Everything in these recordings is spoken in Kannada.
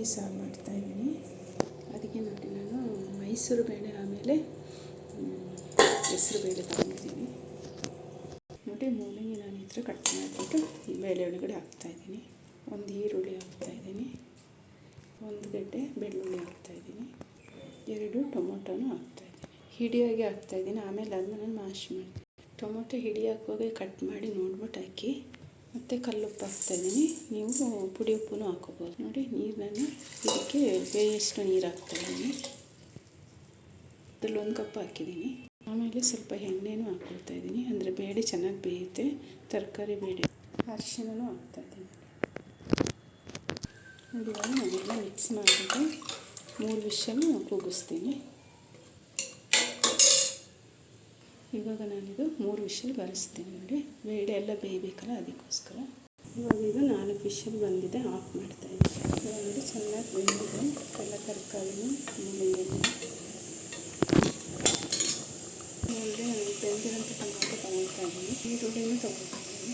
ಮೂಲಂಗಿ ಸಾರು ಮಾಡ್ತಾಯಿದ್ದೀನಿ. ಅದಕ್ಕೆ ನೋಡಿ ನಾನು ಮೈಸೂರು ಬೇಳೆ ಆಮೇಲೆ ಹೆಸರು ಬೇಳೆ ತಗೊಂಡಿದ್ದೀನಿ. ನೋಡಿ ಮೂಲಂಗಿ ನಾನು ಈ ಥರ ಕಟ್ ಮಾಡಿಬಿಟ್ಟು ಬೇಳೆ ಒಳಗಡೆ ಹಾಕ್ತಾಯಿದ್ದೀನಿ. ಒಂದು ಈರುಳ್ಳಿ ಹಾಕ್ತಾಯಿದ್ದೀನಿ, ಒಂದು ಗಡ್ಡೆ ಬೆಳ್ಳುಳ್ಳಿ ಹಾಕ್ತಾಯಿದ್ದೀನಿ, 2 ಟೊಮೊಟೊನೂ ಹಾಕ್ತಾಯಿದ್ದೀನಿ. ಹಿಡಿಯಾಗಿ ಹಾಕ್ತಾಯಿದ್ದೀನಿ. ಆಮೇಲೆ ಅದನ್ನ ನಾನು ಮ್ಯಾಶ್ ಮಾಡ್ತೀನಿ. ಟೊಮೊಟೊ ಹಿಡಿ ಹಾಕುವಾಗ ಕಟ್ ಮಾಡಿ ನೋಡ್ಬಿಟ್ಟು ಹಾಕಿ. ಮತ್ತು ಕಲ್ಲುಪ್ಪು ಹಾಕ್ತಾಯಿದ್ದೀನಿ. ನೀವು ಪುಡಿ ಉಪ್ಪು ಹಾಕೋಬೋದು. ನೋಡಿ ನೀರನ್ನು ಇದಕ್ಕೆ ಬೇಯಷ್ಟು ನೀರು ಹಾಕ್ತಾಯಿದ್ದೀನಿ. ಅದ್ರಲ್ಲಿ 1 ಕಪ್ ಹಾಕಿದ್ದೀನಿ. ಆಮೇಲೆ ಸ್ವಲ್ಪ ಎಣ್ಣೆನೂ ಹಾಕ್ಕೊಳ್ತಾಯಿದ್ದೀನಿ, ಅಂದರೆ ಬೇಳೆ ಚೆನ್ನಾಗಿ ಬೇಯುತ್ತೆ. ತರಕಾರಿ ಬೇಳೆ. ಅರಿಶಿನೂ ಹಾಕ್ತಾಯಿದ್ದೀನಿ. ನೋಡಿ ಇವಾಗ ನಾನೆಲ್ಲ ಮಿಕ್ಸ್ ಮಾಡಿಬಿಟ್ಟು 3 ವಿಷಲ್ ಕೂಗಿಸ್ತೀನಿ. ಇವಾಗ ನಾನಿದು 3 ವಿಷಲ್ ಬರೆಸ್ತೀನಿ. ನೋಡಿ ಬೇಳೆ ಎಲ್ಲ ಬೇಯಬೇಕಲ್ಲ, ಅದಕ್ಕೋಸ್ಕರ. ಇವಾಗ ಇದು 4 ವಿಷಲ್ ಬಂದಿದೆ, ಆಫ್ ಮಾಡ್ತಾಯಿದ್ದೀನಿ. ಇವಾಗ ನೋಡಿ ಚೆನ್ನಾಗಿ ಬೆಂದಿದೆ ಎಲ್ಲ ತರಕಾರಿನೂ ಮೂಲಂಗಿ. ನಾನು ಬೆಂದಿರೋಂಥ ಟೊಮೊಟೊ ತೊಗೊಳ್ತಾಯಿದ್ದೀನಿ, ಈರುಳ್ಳಿನೂ ತೊಗೊಳ್ತಾಯಿದ್ದೀನಿ.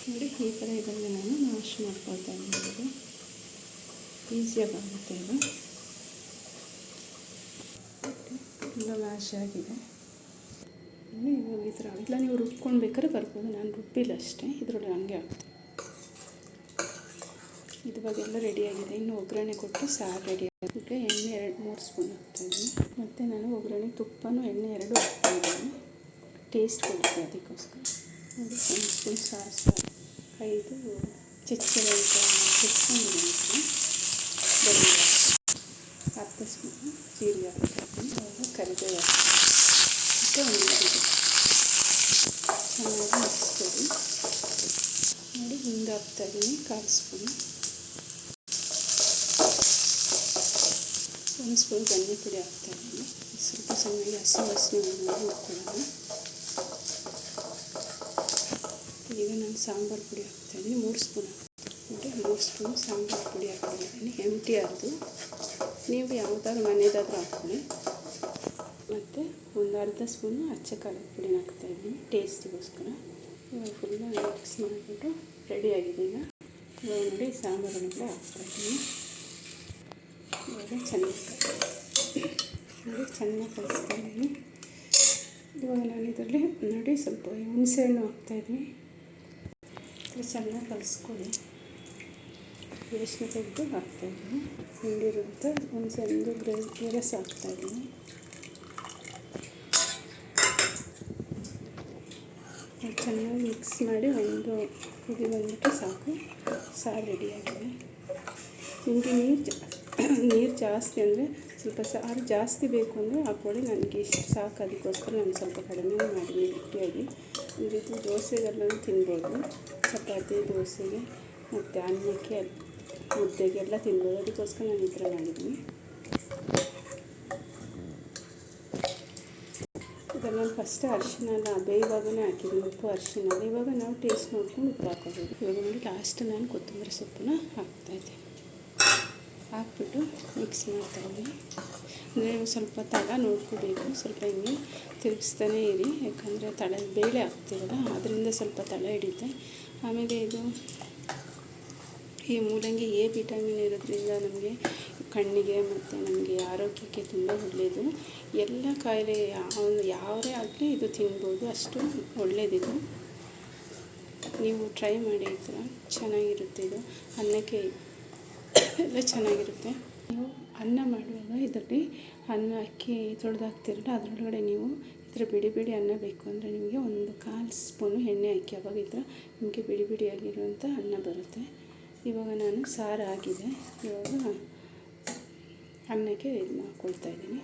ನೋಡಿ ಈ ಥರ ಇದನ್ನು ನಾನು ಮ್ಯಾಶ್ ಮಾಡ್ಕೊಳ್ತಾ ಇದ್ದೀನಿ. ಈಸಿಯಾಗಿ ಆಗುತ್ತೆ ಇದು. ತುಂಬ ಮ್ಯಾಶ್ ಆಗಿದೆ. ಇವಾಗ ಈ ಥರ ಇಲ್ಲ, ನೀವು ರುಬ್ಕೊಂಡು ಬೇಕಾದ್ರೆ ಬರ್ಬೋದು. ನಾನು ರುಬ್ಬಿಲ್ಲ ಅಷ್ಟೇ, ಇದರೊಳಗೆ ಹಂಗೆ ಆಗ್ತದೆ. ಇವಾಗೆಲ್ಲ ರೆಡಿಯಾಗಿದೆ. ಇನ್ನು ಒಗ್ಗರಣೆ ಕೊಟ್ಟು ಸಾರು ರೆಡಿ ಆಗುತ್ತೆ. ಎಣ್ಣೆ 2-3 ಸ್ಪೂನ್ ಹಾಕ್ತಾಯಿದ್ದೀನಿ. ಮತ್ತು ನಾನು ಒಗ್ಗರಣೆ ತುಪ್ಪನೂ ಎಣ್ಣೆ 2 ಹಾಕ್ತಾಯಿದ್ದೀನಿ, ಟೇಸ್ಟ್ ಕೊಡುತ್ತೆ ಅದಕ್ಕೋಸ್ಕರ. ನೋಡಿ 1 ಸ್ಪೂನ್ ಸಾಸಿವೆ, 5 ಹೆಚ್ಚಿರುವಂಥ ಬೆಳ್ಳುಳ್ಳಿ, ಅರ್ಧ ಸ್ಪೂನ್ ಜೀರಿಗೆ ಹಾಕ್ತಾಯಿದ್ದೀನಿ. ಇವಾಗ ಕರಿಬೇವು ಮತ್ತು ಒಂದು ಚೆನ್ನಾಗಿ ಮಿಕ್ಸ್ ಕೊಡಿ. ನೋಡಿ ಹಿಂಗೆ ಹಾಕ್ತಾಯಿದ್ದೀನಿ 1/4 ಸ್ಪೂನು, 1 ಸ್ಪೂನ್ ಧನಿಯಾ ಪುಡಿ ಹಾಕ್ತಾಯಿದ್ದೀನಿ. ಸ್ವಲ್ಪ ಚೆನ್ನಾಗಿ ಹಸಿ ವಾಸನೆ ಹುರ್ಕೊಳ್ಳೋಣ. ಈಗ ನಾನು ಸಾಂಬಾರು ಪುಡಿ ಹಾಕ್ತಾಯಿದ್ದೀನಿ, 3 ಸ್ಪೂನ್ ನೋಡಿ 3 ಸ್ಪೂನ್ ಸಾಂಬಾರು ಪುಡಿ ಹಾಕ್ತಾಯಿದ್ದೀನಿ. ಎಂಟಿ ಅದು ನೀವು ಯಾವುದಾದ್ರು ಮನೆಯದಾದರೂ ಹಾಕ್ಕೊಳ್ಳಿ. ಮತ್ತು ಒಂದು ಅರ್ಧ ಸ್ಪೂನು ಅಚ್ಚ ಖಾರದ ಪುಡಿನ ಹಾಕ್ತಾಯಿದ್ದೀನಿ ಟೇಸ್ಟಿಗೋಸ್ಕರ. ಇವಾಗ ಫುಲ್ಲು ಮಿಕ್ಸ್ ಮಾಡಿಬಿಟ್ಟು ರೆಡಿಯಾಗಿದೆ. ಇವಾಗ ನೋಡಿ ಸಾಂಬಾರನ್ನು ಕೂಡ ಹಾಕ್ತಾಯಿದ್ದೀನಿ. ಇವಾಗ ಚೆನ್ನಾಗಿ ಕಲಿಸ್ತಾಯಿದ್ದೀನಿ. ಇವಾಗ ನಾನು ಇದರಲ್ಲಿ ನೋಡಿ ಸ್ವಲ್ಪ ಹುಣಸೆಹಣ್ಣು ಹಾಕ್ತಾಯಿದ್ದೀನಿ. ಚೆನ್ನಾಗಿ ಕಲಿಸ್ಕೊಳ್ಳಿ. ವೇಸ್ಟ್ನ ತೆಗೆದು ಹಾಕ್ತಾಯಿದ್ದೀನಿ. ಹಿಂಡಿರುವಂಥ ಹುಣಸೆಹಣ್ಣು ರಸ ಹಾಕ್ತಾಯಿದ್ದೀನಿ. ಚೆನ್ನಾಗಿ ಮಿಕ್ಸ್ ಮಾಡಿ ಒಂದು ಕುದಿ ಬಂದ್ಬಿಟ್ಟು ಸಾಕು, ಸಾರು ರೆಡಿಯಾಗಿದೆ. ನಿಮಗೆ ನೀರು ಜಾಸ್ತಿ ಅಂದರೆ ಸ್ವಲ್ಪ ಸಾರು ಜಾಸ್ತಿ ಬೇಕು ಅಂದರೆ ಹಾಕ್ಕೊಳ್ಳಿ. ನನಗೆ ಇಷ್ಟು ಸಾಕು, ಅದಕ್ಕೋಸ್ಕರ ನಾನು ಸ್ವಲ್ಪ ಕಡಿಮೆ ಮಾಡಿದ್ದೀನಿ ಗಟ್ಟಿಯಾಗಿ. ಅಂದರೆ ಇದು ದೋಸೆಗೆಲ್ಲನೂ ತಿನ್ಬೋದು, ಚಪಾತಿ ದೋಸೆಗೆ ಮತ್ತು ಅನ್ನಕ್ಕೆ ಮುದ್ದೆಗೆಲ್ಲ ತಿನ್ಬೋದು. ಅದಕ್ಕೋಸ್ಕರ ನಾನು ಈ ಥರ ಮಾಡಿದ್ದೀನಿ. ಇದನ್ನು ನಾನು ಫಸ್ಟ್ ಅರಿಶಿನ ಎಲ್ಲ ಬೇಯುವಾಗಲೇ ಹಾಕಿದ್ದೀನಿ, ಉಪ್ಪು ಅರಿಶಿನ. ಇವಾಗ ನಾವು ಟೇಸ್ಟ್ ನೋಡ್ಕೊಂಡು ಉಪ್ಪು ಹಾಕೋಬೋದು. ಇವಾಗ ನೋಡಿ ಲಾಸ್ಟ್ ನಾನು ಕೊತ್ತಂಬರಿ ಸೊಪ್ಪನ್ನ ಹಾಕ್ತಾಯಿದ್ದೀನಿ. ಹಾಕ್ಬಿಟ್ಟು ಮಿಕ್ಸ್ ಮಾಡ್ತಾಯಿದ್ದೀನಿ. ಅಂದರೆ ಸ್ವಲ್ಪ ತಳ ನೋಡ್ಕೋಬೇಕು, ಸ್ವಲ್ಪ ಹಿಂಗೆ ತಿರುಗಿಸ್ತಾನೇ ಇರಿ. ಯಾಕಂದರೆ ಬೇಳೆ ಹಾಕ್ತೀವಲ್ಲ, ಅದರಿಂದ ಸ್ವಲ್ಪ ತಳ ಹಿಡಿಯುತ್ತೆ. ಆಮೇಲೆ ಇದು ಈ ಮೂಲಂಗಿ ಎ ವಿಟಮಿನ್ ಇರೋದ್ರಿಂದ ನಮಗೆ ಕಣ್ಣಿಗೆ ಮತ್ತು ನಮಗೆ ಆರೋಗ್ಯಕ್ಕೆ ತುಂಬ ಒಳ್ಳೆಯದು. ಎಲ್ಲ ಕಾಯಿಲೆ ಯಾವೇ ಆಗಲಿ ಇದು ತಿನ್ಬೋದು, ಅಷ್ಟು ಒಳ್ಳೆಯದಿದು. ನೀವು ಟ್ರೈ ಮಾಡಿ, ಈ ಥರ ಚೆನ್ನಾಗಿರುತ್ತೆ. ಇದು ಅನ್ನಕ್ಕೆ ಎಲ್ಲ ಚೆನ್ನಾಗಿರುತ್ತೆ. ನೀವು ಅನ್ನ ಮಾಡುವಾಗ ಇದರಲ್ಲಿ ಅಕ್ಕಿ ತೊಳೆದಾಕ್ತಿರಲ್ಲ, ಅದರೊಳಗಡೆ ನೀವು ಈ ಥರ ಬಿಡಿ ಅನ್ನ ಬೇಕು ಅಂದರೆ ನಿಮಗೆ 1/4 ಸ್ಪೂನು ಎಣ್ಣೆ ಹಾಕಿ, ಅವಾಗ ಈ ಥರ ನಿಮಗೆ ಬಿಡಿಯಾಗಿರುವಂಥ ಅನ್ನ ಬರುತ್ತೆ. ಇವಾಗ ನಾನು ಸಾರು ಆಗಿದೆ. ಇವಾಗ ಅನ್ನಕ್ಕೆ ಇದು ಮಾಡ್ಕೊಳ್ತಾಯಿದ್ದೀನಿ.